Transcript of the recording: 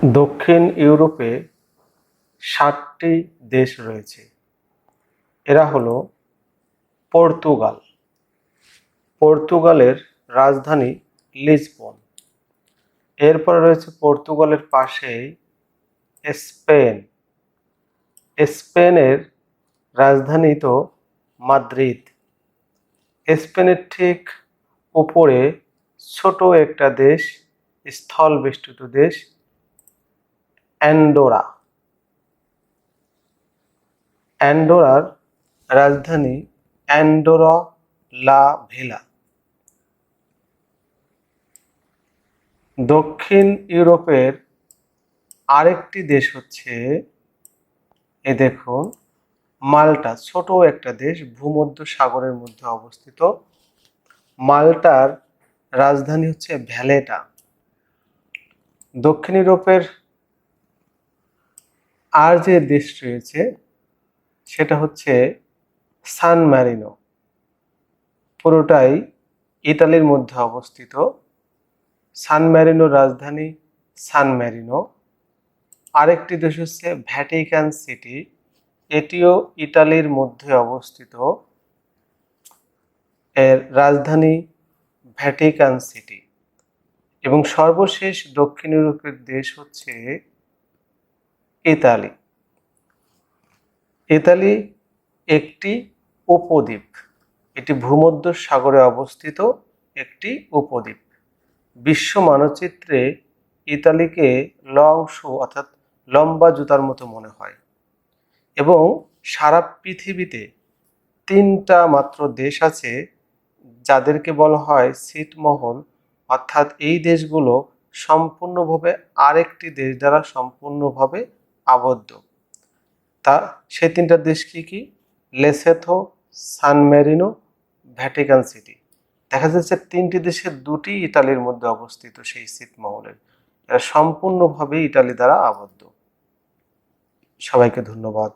দক্ষিণ ইউরোপে ৭টি দেশ রয়েছে। এরা হলো পর্তুগাল। পর্তুগালের রাজধানী লিসবন। এরপরে রয়েছে পর্তুগালের পাশেই স্পেন। স্পেনের রাজধানী তো মাদ্রিদ। স্পেনের ঠিক উপরে ছোট একটা দেশ, স্থল বেষ্টিত দেশ, অ্যান্ডোরা। অ্যান্ডোরার রাজধানী অ্যান্ডোরা লা ভেলা। দক্ষিণ ইউরোপের আরেকটি দেশ হচ্ছে দেখুন মাল্টা। ছোট একটা দেশ, ভূমধ্য সাগরের মধ্যে অবস্থিত। মাল্টার রাজধানী হচ্ছে ভ্যালেটা। দক্ষিণ ইউরোপের আর যে দেশ রয়েছে সেটা হচ্ছে সান ম্যারিনো। পুরোটাই ইতালির মধ্যে অবস্থিত। সান ম্যারিনোর রাজধানী সান ম্যারিনো। আরেকটি দেশ হচ্ছে ভ্যাটিকান সিটি। এটিও ইতালির মধ্যে অবস্থিত। এর রাজধানী ভ্যাটিকান সিটি। এবং সর্বশেষ দক্ষিণ ইউরোপের দেশ হচ্ছে ইতালি। ইতালি একটি উপদ্বীপ। এটি ভূমধ্য সাগরে অবস্থিত একটি উপদ্বীপ। বিশ্ব মানচিত্রে ইতালিকে লং শু অর্থাৎ লম্বা জুতার মতো মনে হয়। এবং সারা পৃথিবীতে 3টা মাত্র দেশ আছে যাদেরকে বলা হয় ছিটমহল, অর্থাৎ এই দেশগুলো সম্পূর্ণভাবে আরেকটি দেশ দ্বারা সম্পূর্ণভাবে আবদ্ধ। তা সেই 3টা দেশ কি? লেসোথো, সান মেরিনো, ভ্যাটিকান সিটি। দেখা যাচ্ছে 3টি দেশের 2টি ইতালির মধ্যে অবস্থিত। সেই ছিটমহলের এরা সম্পূর্ণভাবে ইতালি দ্বারা আবদ্ধ। সবাইকে ধন্যবাদ।